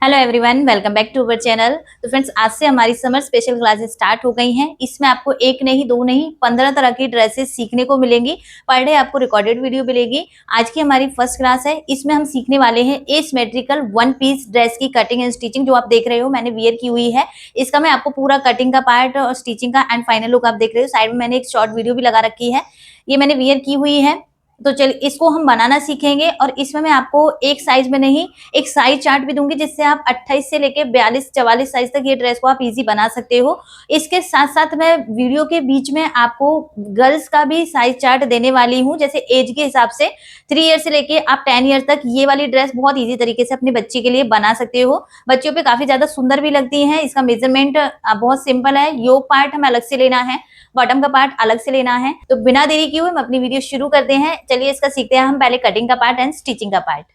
Hello everyone, welcome back to our channel. तो friends, आज से हमारी समर स्पेशल क्लासेस स्टार्ट हो गई हैं। इसमें आपको एक नहीं, दो नहीं, 15 तरह की ड्रेसेस सीखने को मिलेंगी। पर डे आपको रिकॉर्डेड वीडियो मिलेगी। आज की हमारी फर्स्ट क्लास है। इसमें हम सीखने वाले हैं एसिमेट्रिकल वन पीस ड्रेस की कटिंग एंड स्टिचिंग। जो आप देख रहे हो, मैंने वियर की हुई है। इसका मैं आपको पूरा कटिंग का पार्ट और स्टिचिंग का एंड फाइनल लुक आप देख रहे हो। साइड में मैंने एक शॉर्ट वीडियो भी लगा रखी है। ये मैंने वियर की हुई है। तो चलिए, इसको हम बनाना सीखेंगे। और इसमें मैं आपको एक साइज में नहीं, एक साइज चार्ट भी दूंगी, जिससे आप 28 से लेके 42-44 साइज तक ये ड्रेस को आप इजी बना सकते हो। इसके साथ साथ मैं वीडियो के बीच में आपको गर्ल्स का भी साइज चार्ट देने वाली हूँ। जैसे एज के हिसाब से 3 ईयर से लेके आप 10 ईयर तक ये वाली ड्रेस बहुत इजी तरीके से अपने बच्चे के लिए बना सकते हो। बच्चों पे काफी ज्यादा सुंदर भी लगती है। इसका मेजरमेंट बहुत सिंपल है। योक पार्ट हमें अलग से लेना है, बॉटम का पार्ट अलग से लेना है। तो बिना देरी किए हुए हम अपनी वीडियो शुरू करते हैं। चलिए, इसका सीखते हैं हम पहले कटिंग का पार्ट एंड स्टिचिंग का पार्ट।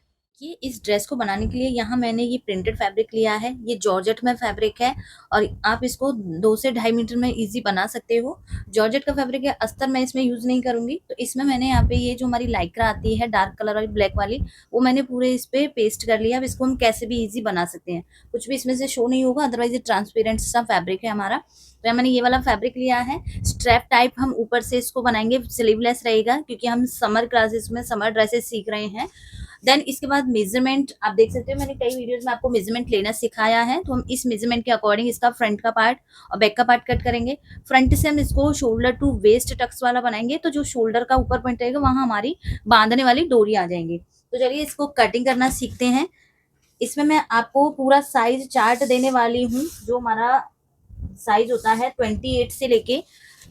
ये इस ड्रेस को बनाने के लिए यहाँ मैंने ये प्रिंटेड फैब्रिक लिया है। ये जॉर्जेट में फैब्रिक है और आप इसको 2 से 2.5 मीटर में इजी बना सकते हो। जॉर्जेट का फैब्रिक है, अस्तर मैं इसमें यूज नहीं करूंगी। तो इसमें मैंने यहाँ पे ये जो हमारी लाइक्रा आती है डार्क कलर वाली, ब्लैक वाली, वो मैंने पूरे इस पे पेस्ट कर लिया। अब इसको हम कैसे भी इजी बना सकते हैं, कुछ भी इसमें से शो नहीं होगा, अदरवाइज ये ट्रांसपेरेंट सा फैब्रिक है हमारा। तो मैंने ये वाला फैब्रिक लिया है। स्ट्रैप टाइप हम ऊपर से इसको बनाएंगे, स्लीवलेस रहेगा क्योंकि हम समर क्लासेस में समर ड्रेसेस सीख रहे हैं। देन इसके बाद मेजरमेंट आप देख सकते हो, मैंने कई वीडियोस में आपको मेजरमेंट लेना सिखाया है। तो हम इस मेजरमेंट के अकॉर्डिंग इसका फ्रंट का पार्ट और बैक का पार्ट कट करेंगे। फ्रंट से हम इसको शोल्डर टू वेस्ट टक्स वाला बनाएंगे। तो जो शोल्डर का ऊपर पॉइंट रहेगा वहां हमारी बांधने वाली डोरी आ जाएंगी। तो चलिए, इसको कटिंग करना सीखते हैं। इसमें मैं आपको पूरा साइज चार्ट देने वाली हूँ। जो हमारा साइज होता है 28 से लेके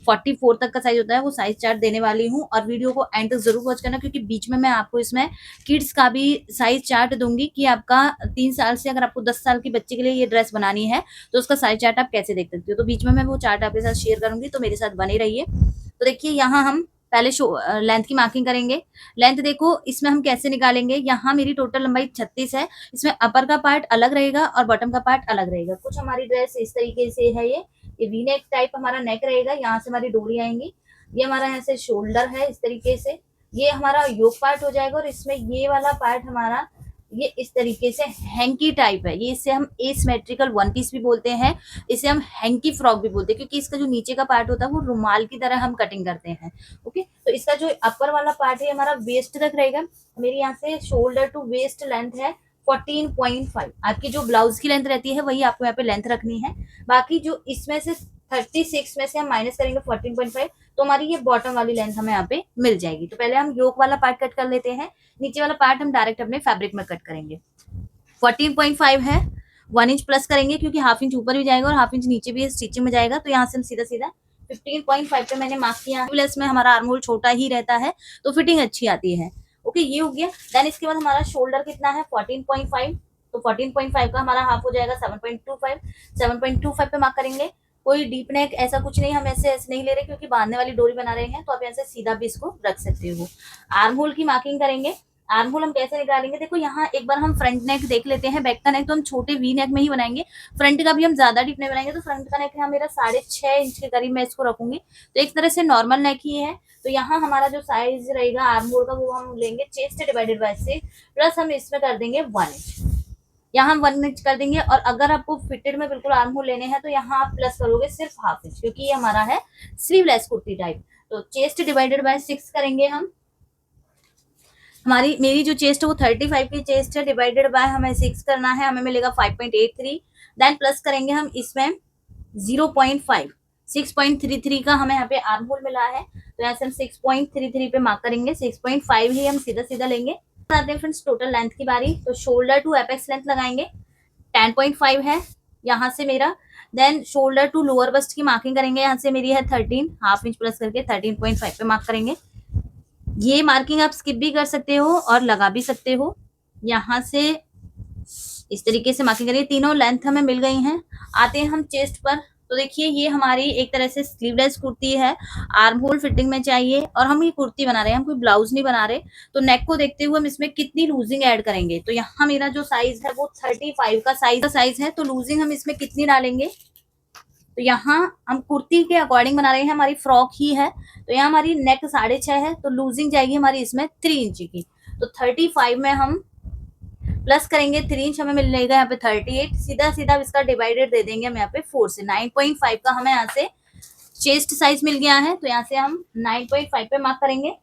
44 तक का साइज होता है, वो साइज चार्ट देने वाली हूँ। और वीडियो को एंड तक जरूर वॉच करना, क्योंकि बीच में मैं आपको इसमें किड्स का भी साइज चार्ट दूंगी कि आपका 3 साल से अगर आपको 10 साल की बच्चे के लिए ये ड्रेस बनानी है तो उसका साइज चार्ट आप कैसे देख सकते हो। तो बीच में मैं वो चार्ट आपके साथ शेयर करूंगी, तो मेरे साथ बने रहिए। तो देखिए, यहाँ हम पहले लेंथ की मार्किंग करेंगे। लेंथ देखो, इसमें हम कैसे निकालेंगे। यहाँ मेरी टोटल लंबाई 36 है। इसमें अपर का पार्ट अलग रहेगा और बॉटम का पार्ट अलग रहेगा। कुछ हमारी ड्रेस इस तरीके से है। ये वी नेक टाइप हमारा नेक रहेगा। यहाँ से हमारी डोरी आएंगी। ये हमारा यहाँ से शोल्डर है इस तरीके से। ये हमारा योक पार्ट हो जाएगा। और इसमें ये वाला पार्ट हमारा ये इस तरीके से हैंकी टाइप है। ये इसे हम एसिमेट्रिकल वन पीस भी बोलते हैं, इसे हम हैंकी फ्रॉक भी बोलते हैं, क्योंकि इसका जो नीचे का पार्ट होता है वो रुमाल की तरह हम कटिंग करते हैं। ओके, तो इसका जो अपर वाला पार्ट है हमारा वेस्ट तक रहेगा। मेरी यहाँ से शोल्डर टू वेस्ट लेंथ है 14.5। आपकी जो ब्लाउज की लेंथ रहती है वही आपको यहाँ पे लेंथ रखनी है। बाकी जो इसमें से 36 में से हम माइनस करेंगे 14.5, तो हमारी ये बॉटम वाली लेंथ हमें यहाँ पे मिल जाएगी। तो पहले हम योक वाला पार्ट कट कर लेते हैं। नीचे वाला पार्ट हम डायरेक्ट अपने फैब्रिक में कट करेंगे। 14.5 है, 1 इंच प्लस करेंगे क्योंकि हाफ इंच ऊपर भी जाएगा और हाफ इंच नीचे भी स्टिचिंग में जाएगा। तो यहाँ से हम सीधा सीधा 15.5 पे मैंने मार्क किया है। प्लस में हमारा आर्म होल छोटा ही रहता है तो फिटिंग अच्छी आती है। ओके, ये हो गया। देन इसके बाद हमारा शोल्डर कितना है 14.5। तो 14.5 का हमारा हाफ हो जाएगा 7.25। 7.25 पे मार्क करेंगे। कोई डीप नेक ऐसा कुछ नहीं, हम ऐसे ऐसे नहीं ले रहे क्योंकि बांधने वाली डोरी बना रहे हैं। तो आप ऐसे सीधा भी इसको रख सकते हो। आर्म होल की मार्किंग करेंगे। आर्म होल हम कैसे निकालेंगे, देखो यहाँ एक बार हम फ्रंट नेक देख लेते हैं। बैक का नेक तो हम छोटे वी नेक में ही बनाएंगे। फ्रंट का भी हम ज्यादा डीप नहीं बनाएंगे। तो फ्रंट का नेक यहाँ मेरा 6.5 इंच के करीब मैं इसको रखूंगी। तो एक तरह से नॉर्मल नेक ही है। तो यहाँ हमारा जो साइज रहेगा आर्म होल का वो हम लेंगे चेस्ट डिवाइडेड बाय 6, प्लस हम इसमें कर देंगे 1 इंच। यहाँ हम 1 इंच कर देंगे। और अगर आपको फिटेड में बिल्कुल आर्म होल लेने हैं तो यहाँ आप प्लस करोगे सिर्फ हाफ इंच, क्योंकि ये हमारा है स्लीवलेस कुर्ती टाइप। तो चेस्ट डिवाइडेड बाय 6 करेंगे हम। मेरी जो चेस्ट है वो 35 की चेस्ट है, डिवाइडेड बाय हमें 6 करना है, हमें मिलेगा 5.83। देन प्लस करेंगे हम इसमें 0.5। 6.33 का हमें यहाँ पे आर्म होल मिला है। तो यहाँ से हम 6.33 पे मार्क करेंगे। 6.5 ही हम सीधा सीधा लेंगे। आते हैं फ्रेंड्स टोटल लेंथ की बारी। तो शोल्डर टू एपेक्स लेंथ लगाएंगे, 10.5 है यहाँ से मेरा। Then shoulder to lower bust की मार्किंग करेंगे। यहाँ से मेरी है 13, हाफ इंच प्लस करके 13.5 पे मार्क करेंगे। ये मार्किंग आप स्किप भी कर सकते हो और लगा भी सकते हो। यहाँ से इस तरीके से मार्किंग करिए। तीनों लेंथ हमें मिल गई हैं। आते हैं हम चेस्ट पर। तो देखिए, ये हमारी एक तरह से स्लीवलेस कुर्ती है। आर्म होल फिटिंग में चाहिए और हम ये कुर्ती बना रहे हैं, हम कोई ब्लाउज नहीं बना रहे। तो नेक को देखते हुए हम इसमें कितनी लूजिंग ऐड करेंगे। तो यहाँ मेरा जो साइज है वो 35 का साइज है। तो लूजिंग हम इसमें कितनी डालेंगे, तो यहाँ हम कुर्ती के अकॉर्डिंग बना रहे हैं, हमारी फ्रॉक ही है। तो यहाँ हमारी नेक 6.5 है, तो लूजिंग जाएगी हमारी इसमें 3 इंच की। तो 35 में हम प्लस करेंगे 3 इंच, हमें मिलेगा यहाँ पे 38। सीधा सीधा इसका डिवाइडेड दे देंगे हम यहाँ पे 4 से। 9.5 का हमें यहाँ से चेस्ट साइज मिल गया है, तो यहाँ से हम 9.5 पे मार्क करेंगे।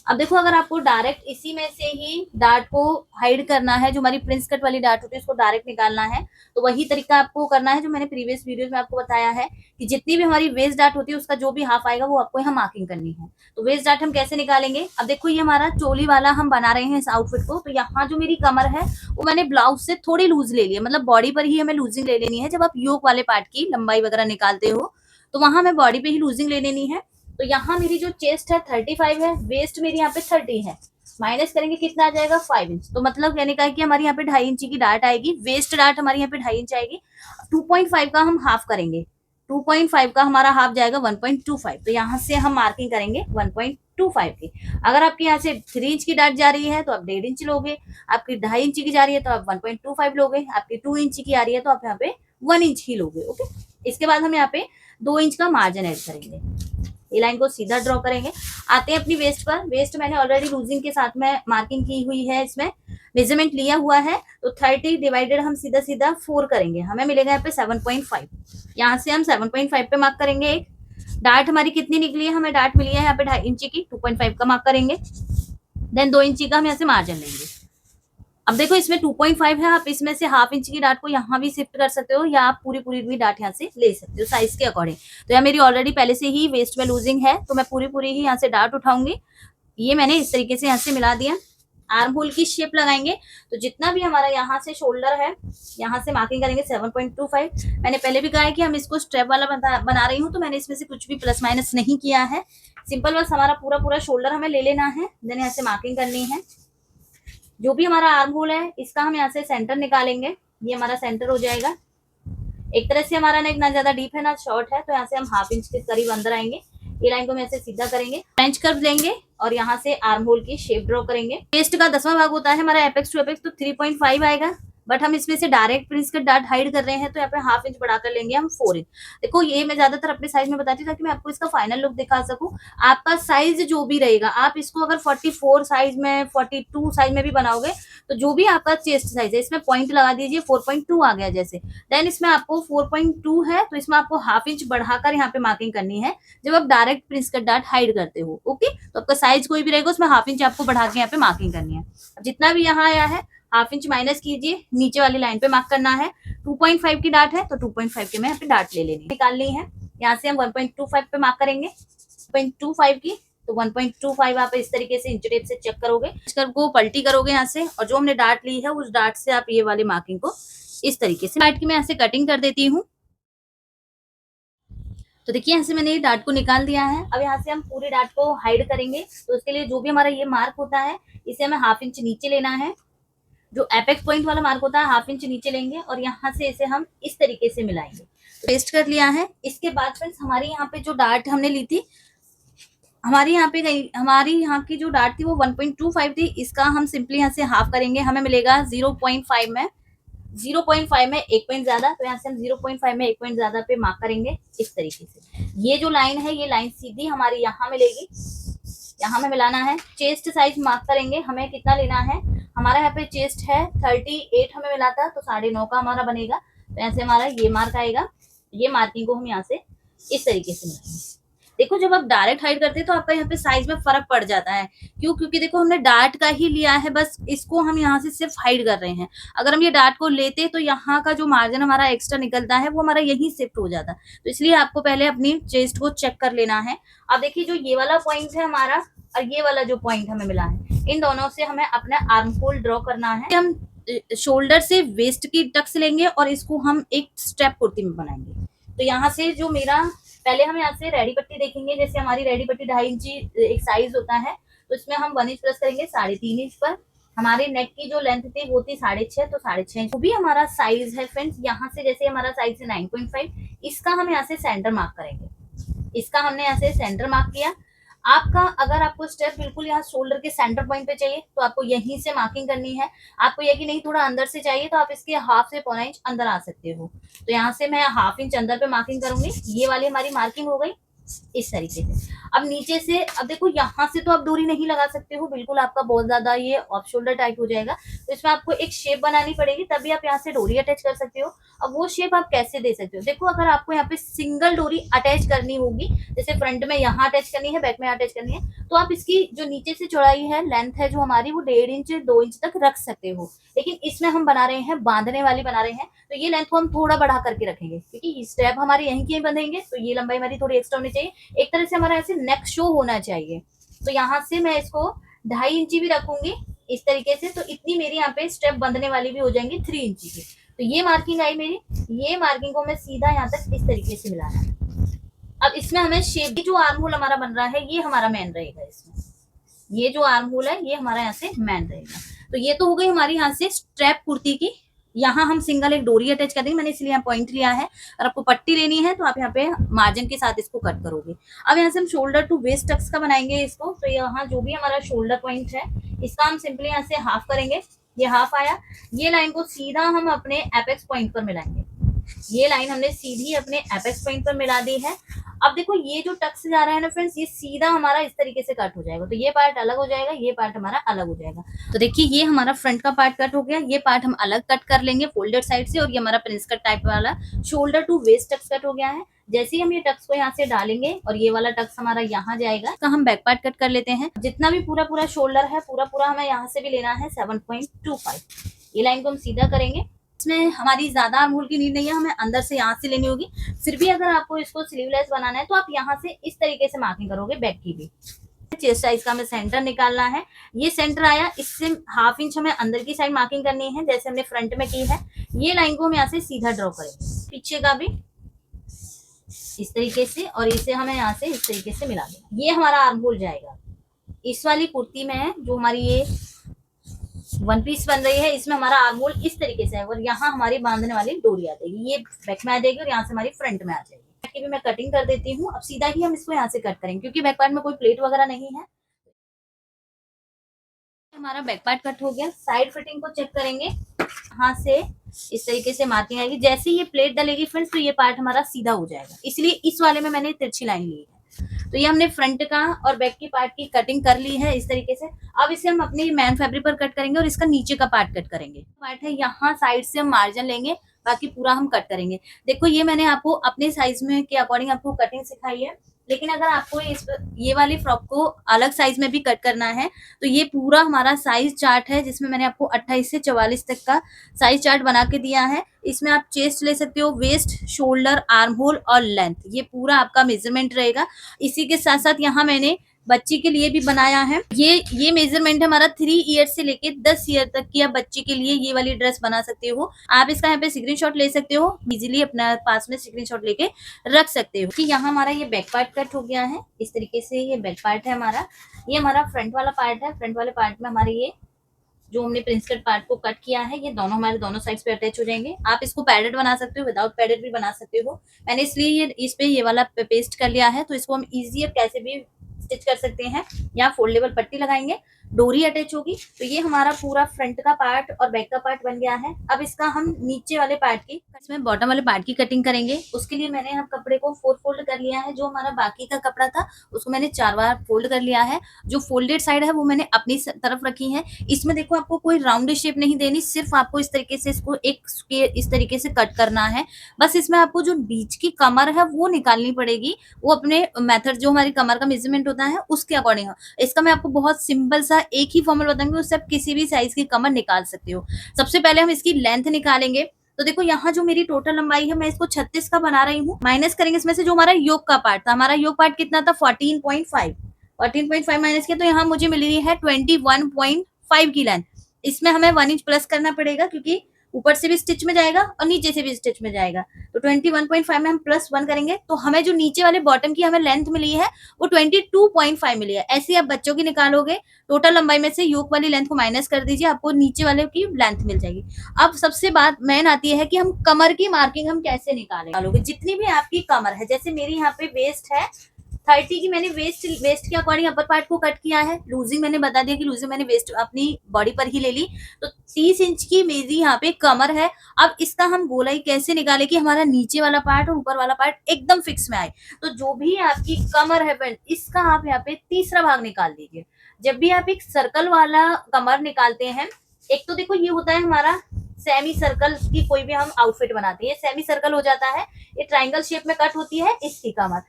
अब देखो, अगर आपको डायरेक्ट इसी में से ही डार्ट को हाइड करना है, जो हमारी प्रिंस कट वाली डार्ट होती है उसको डायरेक्ट निकालना है, तो वही तरीका आपको करना है जो मैंने प्रीवियस वीडियोस में आपको बताया है कि जितनी भी हमारी वेस्ट डार्ट होती है उसका जो भी हाफ आएगा वो आपको यहाँ मार्किंग करनी है। तो वेस्ट डार्ट हम कैसे निकालेंगे? अब देखो, ये हमारा चोली वाला हम बना रहे हैं इस आउटफिट को, तो यहाँ जो मेरी कमर है वो मैंने ब्लाउज से थोड़ी लूज ले लिया, मतलब बॉडी पर ही हमें लूजिंग ले लेनी है। जब आप योक वाले पार्ट की लंबाई वगैरह निकालते हो तो वहां हमें बॉडी पे ही लूजिंग ले लेनी है। तो यहाँ मेरी जो चेस्ट है 35 है, वेस्ट मेरी यहाँ पे 30 है, माइनस करेंगे कितना आ जाएगा 5 इंच। तो मतलब कहने का है कि हमारी यहाँ पे 2.5 इंच की डार्ट आएगी, वेस्ट डार्ट हमारी यहाँ पे 2.5 इंच आएगी। 2.5 का हम हाफ करेंगे, 2.5 का हमारा हाफ जाएगा 1.25। तो यहाँ से हम मार्किंग करेंगे 1.25 की। अगर आपके यहाँ से 3 इंच की डार्ट जा रही है तो आप 1.5 इंच लोगे, आपकी 2.5 इंच की जा रही है तो आप 1.25 लोगे, आपकी 2 इंच की आ रही है तो आप यहाँ पे 1 इंच ही लोगे। ओके, इसके बाद हम यहाँ पे 2 इंच का मार्जिन ऐड करेंगे। ये लाइन को सीधा ड्रॉ करेंगे। आते हैं अपनी वेस्ट पर। वेस्ट मैंने ऑलरेडी लूजिंग के साथ में मार्किंग की हुई है, इसमें मेजरमेंट लिया हुआ है। तो 30 डिवाइडेड हम सीधा सीधा 4 करेंगे, हमें मिलेगा यहाँ पे 7.5। यहाँ से हम 7.5 पे मार्क करेंगे। एक डार्ट हमारी कितनी निकली है? हमें डार्ट मिली है यहाँ पे 2.5 इंची की, 2.5 का मार्क करेंगे। देन 2 इंची का हम यहाँ से मार्जिन लेंगे। अब देखो, इसमें 2.5 है, आप इसमें से हाफ इंच की डार्ट को यहाँ भी शिफ्ट कर सकते हो या आप पूरी पूरी भी डार्ट यहाँ से ले सकते हो साइज के अकॉर्डिंग। तो यहाँ मेरी ऑलरेडी पहले से ही वेस्ट में लूजिंग है, तो मैं पूरी पूरी ही यहाँ से डार्ट उठाऊंगी। ये मैंने इस तरीके से यहाँ से मिला दिया। आर्म होल की शेप लगाएंगे, तो जितना भी हमारा यहाँ से शोल्डर है यहाँ से मार्किंग करेंगे 7.25। मैंने पहले भी कहा है कि हम इसको स्ट्रेप वाला बना रही हूँ, तो मैंने इसमें से कुछ भी प्लस माइनस नहीं किया है। सिंपल बस हमारा पूरा पूरा शोल्डर हमें ले लेना है, देन यहाँ से मार्किंग करनी है। जो भी हमारा आर्म होल है इसका हम यहाँ से सेंटर निकालेंगे, ये हमारा सेंटर हो जाएगा। एक तरह से हमारा नेक ना ज्यादा डीप है ना शॉर्ट है, तो यहाँ से हम हाफ इंच के करीब अंदर आएंगे। ये लाइन को हम ऐसे सीधा करेंगे, फ्रेंच कर्व लेंगे और यहाँ से आर्म होल की शेप ड्रॉ करेंगे। वेस्ट का 10वां भाग होता है हमारा एपेक्स टू एपेक्स, तो 3.5 आएगा। बट हम इसमें से direct Prince cut dart hide कर रहे हैं, तो यहाँ पे हाफ इंच बढ़ा कर लेंगे हम 4 इंच। देखो, ये मैं ज्यादातर अपने साइज में बताती हूँ ताकि मैं आपको इसका फाइनल लुक दिखा सकूं। आपका साइज जो भी रहेगा, आप इसको अगर 44 साइज में 42 साइज में भी बनाओगे तो जो भी आपका चेस्ट साइज है इसमें पॉइंट लगा दीजिए। 4.2 आ गया जैसे, देन इसमें आपको 4.2 है तो इसमें आपको हाफ इंच बढ़ाकर यहाँ पे मार्किंग करनी है जब आप direct Prince cut dart hide करते हो। ओके, तो आपका साइज कोई भी रहेगा उसमें हाफ इंच आपको बढ़ा के यहाँ पे मार्किंग करनी है। अब जितना भी यहाँ आया है हाफ इंच माइनस कीजिए, नीचे वाली लाइन पे मार्क करना है। 2.5 की डार्ट है तो 2.5 के मैं यहाँ पे डार्ट ले लेनी निकालनी है। यहाँ से हम 1.25 पे मार्क करेंगे 1.25 की, तो 1.25 आप इस तरीके से इंच टेप से चेक करोगे, कर्व को पलटी करोगे यहाँ से, और जो हमने डार्ट ली है उस डार्ट से आप ये वाली मार्किंग को इस तरीके से डार्ट की मैं यहाँ से कटिंग कर देती हूँ। तो देखिए, यहाँ से मैंने ये डार्ट को निकाल दिया है। अब यहाँ से हम पूरे डार्ट को हाइड करेंगे, तो उसके लिए जो भी हमारा ये मार्क होता है इसे हमें हाफ इंच नीचे लेना है। जो एपेक्स पॉइंट वाला मार्क होता है हाफ इंच नीचे लेंगे और यहाँ से इसे हम इस तरीके से मिलाएंगे। पेस्ट कर लिया है। इसके बाद फ्रेंड्स हमारी यहाँ पे जो डार्ट हमने ली थी, हमारी यहाँ पे गई, हमारी यहाँ की जो डार्ट थी वो 1.25 थी, इसका हम सिंपली यहाँ से हाफ करेंगे, हमें मिलेगा 0.5 में। 0.5 में 1 पॉइंट ज्यादा, तो यहाँ से हम 0.5 में 1 पॉइंट ज्यादा पे मार्क करेंगे इस तरीके से। ये जो लाइन है ये लाइन सीधी हमारी यहाँ मिलेगी, यहाँ में मिलाना है। चेस्ट साइज मार्क करेंगे, हमें कितना लेना है? हमारा यहाँ पे चेस्ट है 38 हमें मिला था, तो 9.5 का हमारा बनेगा। तो यहाँ से हमारा ये मार्क आएगा। ये मार्किंग को हम यहाँ से इस तरीके से मिलाएंगे। देखो, जब आप डायरेक्ट हाइड करते हैं तो आपका यहाँ पे साइज में फर्क पड़ जाता है। क्यों? क्योंकि देखो हमने डार्ट का ही लिया है, बस इसको हम यहाँ से सिर्फ हाइड कर रहे हैं। अगर हम ये डार्ट को लेते तो यहाँ का जो मार्जिन हमारा एक्स्ट्रा निकलता है वो हमारा यही शिफ्ट हो जाता। तो इसलिए आपको पहले अपनी चेस्ट को चेक कर लेना है। अब देखिए, जो ये वाला पॉइंट है हमारा और ये वाला जो पॉइंट हमें मिला है, इन दोनों से हमें अपना आर्म होल ड्रॉ करना है। हम शोल्डर से वेस्ट की टक्स लेंगे और इसको हम एक स्टेप कुर्ती में बनाएंगे। तो यहाँ से जो मेरा पहले हम यहाँ से रेडी पट्टी देखेंगे, जैसे हमारी रेडी पट्टी 2.5 इंची एक साइज होता है, तो इसमें हम 1 इंच प्लस करेंगे 3.5 इंच पर। हमारे नेक की जो लेंथ थी वो थी 6.5, तो 6.5 इंच भी हमारा साइज है फ्रेंड्स। यहाँ से जैसे हमारा साइज है 9.5, इसका हम यहाँ से सेंटर मार्क करेंगे। इसका हमने यहाँ से सेंटर मार्क किया। आपका अगर आपको स्टेप बिल्कुल यहाँ शोल्डर के सेंटर पॉइंट पे चाहिए तो आपको यहीं से मार्किंग करनी है। आपको ये कि नहीं थोड़ा अंदर से चाहिए तो आप इसके हाफ से 1.25 इंच अंदर आ सकते हो। तो यहाँ से मैं हाफ इंच अंदर पे मार्किंग करूंगी। ये वाली हमारी मार्किंग हो गई। इस तरीके से। अब नीचे से, अब देखो यहाँ से तो आप डोरी नहीं लगा सकते हो, बिल्कुल आपका बहुत ज्यादा ये ऑफ शोल्डर टाइप हो जाएगा, तो इसमें आपको एक शेप बनानी पड़ेगी, तभी आप यहाँ से डोरी अटैच कर सकते हो। अब वो शेप आप कैसे दे सकते हो, देखो अगर आपको यहाँ पे सिंगल डोरी अटैच करनी होगी, जैसे फ्रंट में यहाँ अटैच करनी है, बैक में अटैच करनी है, तो आप इसकी जो नीचे से चौड़ाई है, लेंथ है जो हमारी, वो 1.5 इंच 2 इंच तक रख सकते हो। लेकिन इसमें हम बना रहे हैं बांधने वाली बना रहे हैं, तो ये लेंथ को हम थोड़ा बढ़ा करके रखेंगे, क्योंकि स्टेप हमारे यहीं की बंधेंगे, तो ये लंबाई हमारी थोड़ी एक्स्ट्रा होनी चाहिए। एक तरह से हमारा ऐसे नेक शो होना चाहिए, तो यहाँ से मैं इसको 2.5 इंची भी रखूंगी इस तरीके से, तो इतनी मेरी यहाँ पे स्टेप बंधने वाली भी हो जाएंगी 3 इंची की। तो ये मार्किंग आई मेरी, ये मार्किंग को मैं सीधा यहाँ तक इस तरीके से मिलाना है। अब इसमें हमें शेप, जो आर्म होल हमारा बन रहा है ये हमारा मेन रहेगा, इसमें ये जो आर्म होल है ये हमारा यहाँ से मेन रहेगा। तो ये तो हो गई हमारी यहाँ से स्ट्रैप कुर्ती की। यहाँ हम सिंगल एक डोरी अटैच कर देंगे, मैंने इसलिए यहाँ पॉइंट लिया है। और आपको पट्टी लेनी है तो आप यहाँ पे मार्जिन के साथ इसको कट करोगे। अब यहाँ से हम शोल्डर टू वेस्ट टक्स का बनाएंगे इसको, तो यहाँ जो भी हमारा शोल्डर पॉइंट है इसका हम सिंपली यहाँ से हाफ करेंगे, ये हाफ आया, ये लाइन को सीधा हम अपने एपेक्स पॉइंट पर मिलाएंगे। ये लाइन हमने सीधी अपने एपेक्स पॉइंट पर मिला दी है। अब देखो ये जो टक्स जा रहा है ना फ्रेंड्स, ये सीधा हमारा इस तरीके से कट हो जाएगा, तो ये पार्ट अलग हो जाएगा, ये पार्ट हमारा अलग हो जाएगा। तो देखिए ये हमारा फ्रंट का पार्ट कट हो गया, ये पार्ट हम अलग कट कर लेंगे फोल्डेड साइड से, और ये हमारा प्रिंस कट टाइप वाला shoulder to waist tucks cut हो गया है। जैसे ही हम ये टक्स को यहाँ से डालेंगे और ये वाला टक्स हमारा यहाँ जाएगा, तो हम बैक पार्ट कट कर लेते हैं। जितना भी पूरा पूरा शोल्डर है पूरा पूरा हमें यहाँ से भी लेना है 7.25। ये लाइन को हम सीधा करेंगे। इसमें हमारी ज्यादा आर्म होल की नीड नहीं है, हमें अंदर से यहाँ से लेनी होगी। फिर भी अगर आपको इसको स्लीवलेस बनाना है तो आप यहाँ से इस तरीके से मार्किंग करोगे बैक की भी। चेस्ट साइज का हमें सेंटर निकालना है, ये सेंटर आया, इससे 1/2 इंच हमें अंदर की साइड मार्किंग करनी है, जैसे हमने फ्रंट में की है। ये लाइन को हम यहाँ से सीधा ड्रॉ करेंगे, पीछे का भी इस तरीके से, और इसे हमें यहाँ से इस तरीके से मिला देंगे। ये हमारा आर्म होल जाएगा। इस वाली कुर्ती में जो हमारी ये वन पीस बन रही है, इसमें हमारा आर्म होल इस तरीके से है, और यहाँ हमारी बांधने वाली डोरी आ जाएगी, ये बैक में आ जाएगी और यहाँ से हमारी फ्रंट में आ जाएगी। बैक की भी मैं कटिंग कर देती हूँ। अब सीधा ही हम इसको यहाँ से कट करेंगे, क्योंकि बैक पार्ट में कोई प्लेट वगैरह नहीं है। हमारा बैक पार्ट कट हो गया। साइड फिटिंग को चेक करेंगे, यहाँ से इस तरीके से मार्किंग आएगी। जैसे ये प्लेट डलेगी फ्रेंड्स, तो ये पार्ट हमारा सीधा हो जाएगा, इसलिए इस वाले में मैंने तिरछी लाइन ली है। तो ये हमने फ्रंट का और बैक की पार्ट की कटिंग कर ली है इस तरीके से। अब इसे हम अपनी मैन फैब्रिक पर कट करेंगे और इसका नीचे का पार्ट कट करेंगे। पार्ट है यहाँ साइड से हम मार्जिन लेंगे, बाकी पूरा हम कट करेंगे। देखो ये मैंने आपको अपने साइज में के अकॉर्डिंग आपको कटिंग सिखाई है, लेकिन अगर आपको ये वाली फ्रॉक को अलग साइज में भी कट करना है तो ये पूरा हमारा साइज चार्ट है, जिसमें मैंने आपको 28 से 44 तक का साइज चार्ट बना के दिया है। इसमें आप चेस्ट ले सकते हो, वेस्ट, शोल्डर, आर्म होल और लेंथ, ये पूरा आपका मेजरमेंट रहेगा। इसी के साथ साथ यहाँ मैंने बच्ची के लिए भी बनाया है। ये मेजरमेंट है हमारा 3 ईयर से लेके 10 ईयर तक की आप बच्ची के लिए ये वाली ड्रेस बना सकते हो। आप इसका यहाँ पे स्क्रीनशॉट ले सकते हो, इजीली अपना पास में स्क्रीनशॉट लेके रख सकते हो। कि यहाँ हमारा ये बैक पार्ट कट हो गया है इस तरीके से, ये बैक पार्ट है हमारा। ये हमारा फ्रंट वाला पार्ट है। फ्रंट वाले पार्ट में हमारे ये जो हमने प्रिंस कट पार्ट को कट किया है, ये दोनों हमारे दोनों साइड्स पे अटैच हो जाएंगे। आप इसको पैडेड बना सकते हो, विदाउट पैडेड भी बना सकते हो। मैंने इसलिए ये इस पे ये वाला पेस्ट कर लिया है, तो इसको हम इजी अब कैसे भी स्टिच कर सकते हैं। यहाँ फोल्डेबल पट्टी लगाएंगे, डोरी अटैच होगी। तो ये हमारा पूरा फ्रंट का पार्ट और बैक का पार्ट बन गया है। अब इसका हम नीचे वाले पार्ट की, इसमें बॉटम वाले पार्ट की कटिंग करेंगे। उसके लिए मैंने यहाँ कपड़े को 4 फोल्ड कर लिया है। जो हमारा बाकी का कपड़ा था उसको मैंने 4 बार फोल्ड कर लिया है। जो फोल्डेड साइड है वो मैंने अपनी तरफ रखी है। इसमें देखो आपको कोई राउंड शेप नहीं देनी, सिर्फ आपको इस तरीके से इसको एक स्क्वायर इस तरीके से कट करना है। बस इसमें आपको जो बीच की कमर है वो निकालनी पड़ेगी, वो अपने मेथड जो हमारी कमर का मेजरमेंट होता है उसके अकॉर्डिंग। इसका मैं आपको बहुत सिंपल सा एक ही फॉर्मूला बताऊंगी, उससे आप किसी भी साइज की कमर निकाल सकते हो। सबसे पहले हम इसकी लेंथ निकालेंगे। तो देखो यहाँ जो मेरी टोटल लंबाई है मैं इसको 36 का बना रही हूँ। माइनस करेंगे इसमें से जो हमारा योक का पार्ट था। हमारा योक पार्ट कितना था 14.5 माइनस किया तो यहाँ मुझे मिल रही है 21.5 की लेंथ। इसमें हमें 1 इंच प्लस करना पड़ेगा, क्योंकि ऊपर से भी स्टिच में जाएगा और नीचे से भी स्टिच में जाएगा। तो 21.5 में हम +1 करेंगे तो हमें जो नीचे वाले बॉटम की हमें लेंथ मिली है वो 22.5 मिली है। ऐसे आप बच्चों की निकालोगे, टोटल लंबाई में से योक वाली लेंथ को माइनस कर दीजिए, आपको नीचे वाले की लेंथ मिल जाएगी। अब सबसे बात मेन आती है कि हम कमर की मार्किंग हम कैसे निकालेंगे। जितनी भी आपकी कमर है, जैसे मेरी यहाँ पे वेस्ट है 30 की मैंने वेस्ट के अकॉर्डिंग अपर पार्ट को कट किया है। लूजिंग मैंने बता दिया कि लूजिंग मैंने वेस्ट अपनी बॉडी पर ही ले ली। तो 30 इंच की मेरी यहाँ पे कमर है। अब इसका हम गोलाई कैसे निकाले कि हमारा नीचे वाला पार्ट और ऊपर वाला पार्ट एकदम फिक्स में आए। तो जो भी आपकी कमर है फ्रेंड, इसका आप यहाँ पे तीसरा भाग निकाल दीजिए। जब भी आप एक सर्कल वाला कमर निकालते हैं, एक तो देखो ये होता है हमारा सेमी सर्कल की कोई भी हम आउटफिट बनाते हैं, सेमी सर्कल हो जाता है, ये ट्रायंगल शेप में कट होती है इसकी कमर।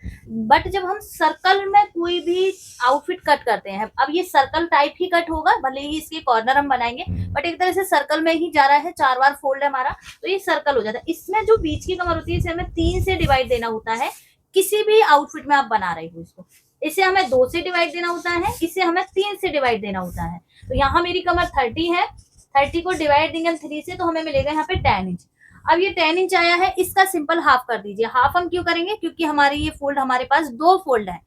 बट जब हम सर्कल में कोई भी आउटफिट कट करते हैं, अब ये सर्कल टाइप ही कट होगा, भले ही इसके कॉर्नर हम बनाएंगे, बट एक तरह से सर्कल में ही जा रहा है, 4 बार फोल्ड है हमारा, तो ये सर्कल हो जाता है। इसमें जो बीच की कमर होती है, इसे हमें 3 से डिवाइड देना होता है। किसी भी आउटफिट में आप बना रहे हो इसको, इसे हमें 2 से डिवाइड देना होता है, इसे हमें 3 से डिवाइड देना होता है। तो यहाँ मेरी कमर 30 है, 30 को डिवाइड देंगे हम 3 से, तो हमें मिलेगा यहाँ पे 10 इंच। अब ये 10 इंच आया है, इसका सिंपल हाफ कर दीजिए। हाफ हम क्यों करेंगे, क्योंकि हमारी ये फोल्ड, हमारे पास 2 फोल्ड है,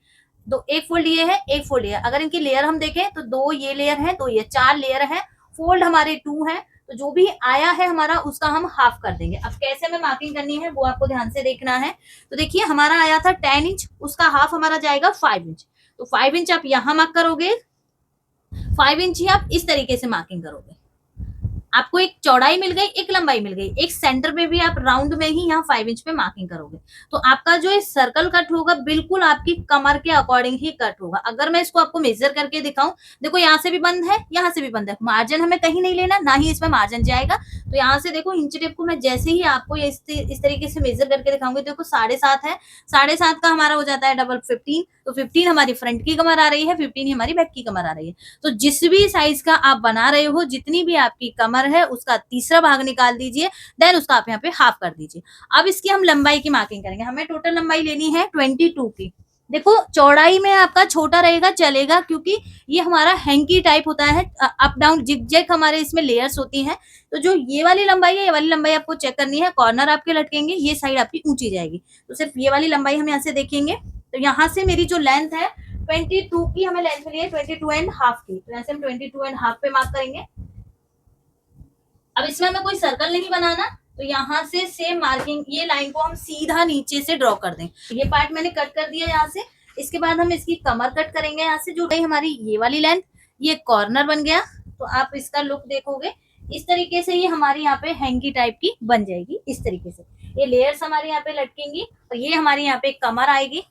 दो, एक फोल्ड ये है, एक फोल्ड ये है। अगर इनकी लेयर हम देखें तो 2 ये लेयर है, 2 ये, 4 लेयर है, फोल्ड हमारे 2 है। तो जो भी आया है हमारा, उसका हम हाफ कर देंगे। अब कैसे हमें मार्किंग करनी है वो आपको ध्यान से देखना है। तो देखिए हमारा आया था 10 इंच, उसका हाफ हमारा जाएगा 5 इंच। तो 5 इंच आप यहाँ मार्क करोगे, 5 इंच ही आप इस तरीके से मार्किंग करोगे। आपको एक चौड़ाई मिल गई, एक लंबाई मिल गई, एक सेंटर पे भी आप राउंड में ही यहाँ 5 इंच पे मार्किंग करोगे। तो आपका जो सर्कल कट होगा बिल्कुल आपकी कमर के अकॉर्डिंग ही कट होगा। अगर मैं इसको आपको मेजर करके दिखाऊं, देखो यहाँ से भी बंद है, यहाँ से भी बंद है, मार्जिन हमें कहीं नहीं लेना, ना ही इसमें मार्जिन जाएगा। तो यहाँ से देखो इंच टेप को मैं जैसे ही आपको इस तरीके से मेजर करके दिखाऊंगी, देखो 7.5 है, 7.5 का हमारा हो जाता है डबल 15। तो 15 हमारी फ्रंट की कमर आ रही है, 15 ही हमारी बैक की कमर आ रही है। तो जिस भी साइज का आप बना रहे हो, जितनी भी आपकी कमर है, उसका तीसरा भाग निकाल दीजिए, देन उसका आप यहाँ पे हाफ कर दीजिए। अब इसकी हम लंबाई की मार्किंग करेंगे। हमें टोटल लंबाई लेनी है 22 की। देखो चौड़ाई में आपका छोटा रहेगा चलेगा, क्योंकि ये हमारा हैंकी टाइप होता है, अप डाउन जिग हमारे इसमें लेयर्स होती हैं। तो जो ये वाली लंबाई है, ये वाली लंबाई आपको चेक करनी है, कॉर्नर आपके लटकेंगे, ये साइड आपकी ऊंची जाएगी। तो सिर्फ ये वाली लंबाई हम यहाँ से देखेंगे। तो यहाँ से मेरी जो लेंथ है 22 की, हमें लेंथ मिली है 22.5 की। तो यहाँ से हम 22.5 पे मार्क करेंगे। अब इसमें हमें कोई सर्कल नहीं बनाना, तो यहाँ से सेम मार्किंग, ये लाइन को हम सीधा नीचे से ड्रॉ कर दें। ये पार्ट मैंने कट कर दिया यहाँ से। इसके बाद हम इसकी कमर कट करेंगे यहाँ से, जो गई हमारी ये वाली लेंथ, ये कॉर्नर बन गया। तो आप इसका लुक देखोगे इस तरीके से, ये हमारी यहाँ पे हैंगी टाइप की बन जाएगी। इस तरीके से ये लेयर्स हमारे यहाँ पे लटकेंगी, और ये हमारी यहाँ पे कमर आएगी,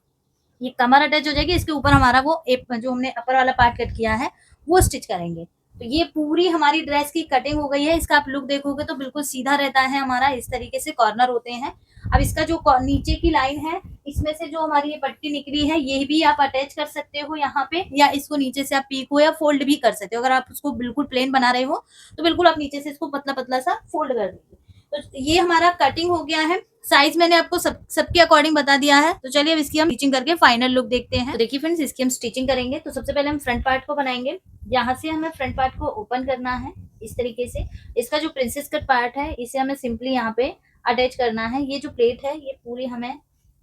ये कमर अटैच हो जाएगी। इसके ऊपर हमारा वो जो हमने अपर वाला पार्ट कट किया है वो स्टिच करेंगे। तो ये पूरी हमारी ड्रेस की कटिंग हो गई है। इसका आप लुक देखोगे तो बिल्कुल सीधा रहता है हमारा, इस तरीके से कॉर्नर होते हैं। अब इसका जो नीचे की लाइन है, इसमें से जो हमारी ये पट्टी निकली है, ये भी आप अटैच कर सकते हो यहाँ पे, या इसको नीचे से आप पीको या फोल्ड भी कर सकते हो। अगर आप उसको बिल्कुल प्लेन बना रहे हो तो बिल्कुल आप नीचे से इसको पतला पतला सा फोल्ड कर दीजिए। तो ये हमारा कटिंग हो गया है। साइज मैंने आपको सबके अकॉर्डिंग बता दिया है। तो चलिए अब इसकी हम स्टिचिंग करके फाइनल लुक देखते हैं। तो देखिए फ्रेंड्स, इसकी हम स्टिचिंग करेंगे। तो सबसे पहले हम फ्रंट पार्ट को बनाएंगे। यहाँ से हमें फ्रंट पार्ट को ओपन करना है इस तरीके से। इसका जो प्रिंसेस कट पार्ट है, इसे हमें सिंपली यहाँ पे अटैच करना है। ये जो प्लेट है, ये पूरी हमें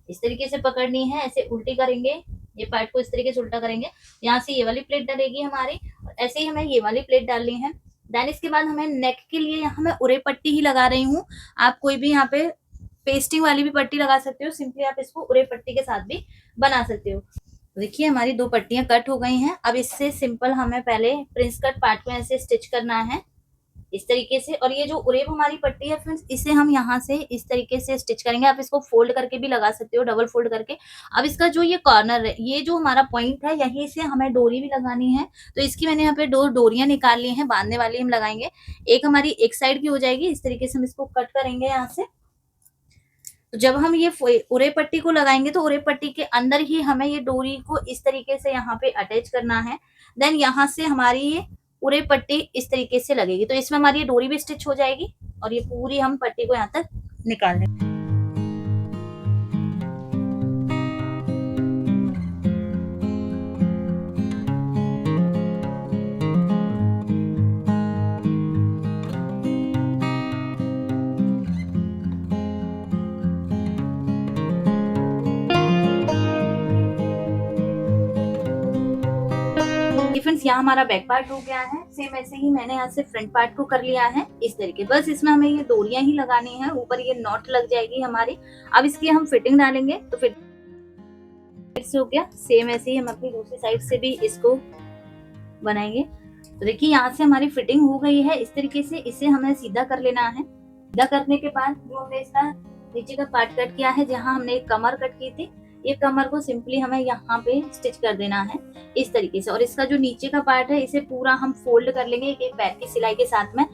इस तरीके से पकड़नी है, ऐसे उल्टी करेंगे, ये पार्ट को इस तरीके से उल्टा करेंगे। यहाँ से ये वाली प्लेट डलेगी हमारी, और ऐसे ही हमें ये वाली प्लेट डालनी है। देन इसके बाद हमें नेक के लिए यहाँ मैं उरे पट्टी ही लगा रही हूँ। आप कोई भी यहाँ पे पेस्टिंग वाली भी पट्टी लगा सकते हो, सिंपली आप इसको उरे पट्टी के साथ भी बना सकते हो। देखिए हमारी 2 पट्टियां कट हो गई हैं। अब इससे सिंपल हमें पहले प्रिंस कट पार्ट में ऐसे स्टिच करना है इस तरीके से। और ये जो उरेब हमारी पट्टी है फ्रेंड्स, इसे हम यहाँ से इस तरीके से स्टिच करेंगे। आप इसको फोल्ड करके भी लगा सकते हो, डबल फोल्ड करके। अब इसका जो ये कॉर्नर है, ये जो हमारा पॉइंट है, यहीं से हमें डोरी भी लगानी है। तो इसकी मैंने यहाँ पे 2 डोरियां निकाल ली हैं, बांधने वाली हम लगाएंगे। एक हमारी एक साइड की हो जाएगी, इस तरीके से हम इसको कट करेंगे यहाँ से। तो जब हम ये उरे पट्टी को लगाएंगे, तो उरे पट्टी के अंदर ही हमें ये डोरी को इस तरीके से यहाँ पे अटैच करना है। देन यहाँ से हमारी ये उरे पट्टी इस तरीके से लगेगी। तो इसमें हमारी ये डोरी भी स्टिच हो जाएगी, और ये पूरी हम पट्टी को यहाँ तक निकाल लेंगे। फ्रेंड्स, यहाँ हमारा बैक पार्ट हो गया है। सेम ऐसे ही मैंने यहाँ से फ्रंट पार्ट को कर लिया है इस तरीके। बस इसमें हमें ये डोरियां ही लगानी है, ऊपर ये नॉट लग जाएगी हमारी। अब इसकी हम फिटिंग डालेंगे। तो फिर से हो गया। सेम ऐसे ही हम अपनी दूसरी साइड से भी इसको बनाएंगे। तो देखिए यहाँ से हमारी फिटिंग हो गई है। इस तरीके से इसे हमें सीधा कर लेना है। सीधा करने के बाद जो हमने इसका नीचे का पार्ट कट किया है, जहाँ हमने एक कमर कट की थी, ये कमर को सिंपली हमें यहाँ पे स्टिच कर देना है इस तरीके से। और इसका जो नीचे का पार्ट है, इसे पूरा हम फोल्ड कर लेंगे एक पैर की सिलाई के साथ में।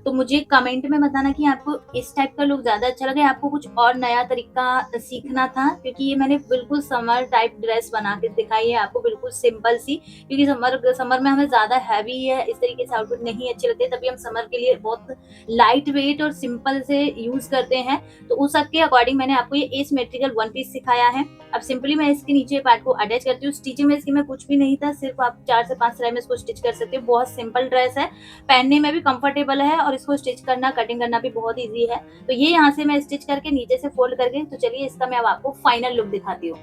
तो मुझे कमेंट में बताना कि आपको इस टाइप का लुक ज्यादा अच्छा लगे, आपको कुछ और नया तरीका सीखना था, क्योंकि ये मैंने बिल्कुल समर टाइप ड्रेस बना के दिखाई है आपको, बिल्कुल सिंपल सी। क्योंकि समर में हमें ज्यादा हैवी है इस तरीके से आउटफिट नहीं अच्छे लगते, तभी हम समर के लिए बहुत लाइट वेट और सिंपल से यूज करते हैं। तो उस के अकॉर्डिंग मैंने आपको ये एस मेटेरियल वन पीस सिखाया है। अब सिंपली मैं इसके नीचे पार्ट को अटैच करती हूँ। स्टिचिंग में इसकी में कुछ भी नहीं था, सिर्फ आप 4 से 5 सिलाई में इसको स्टिच कर सकते हो। बहुत सिंपल ड्रेस है, पहनने में भी कंफर्टेबल है और इसको स्टिच करना, कटिंग करना भी बहुत इजी है। तो ये यहाँ से मैं स्टिच करके नीचे से फोल्ड करके, तो चलिए इसका मैं अब आपको फाइनल लुक दिखाती हूँ।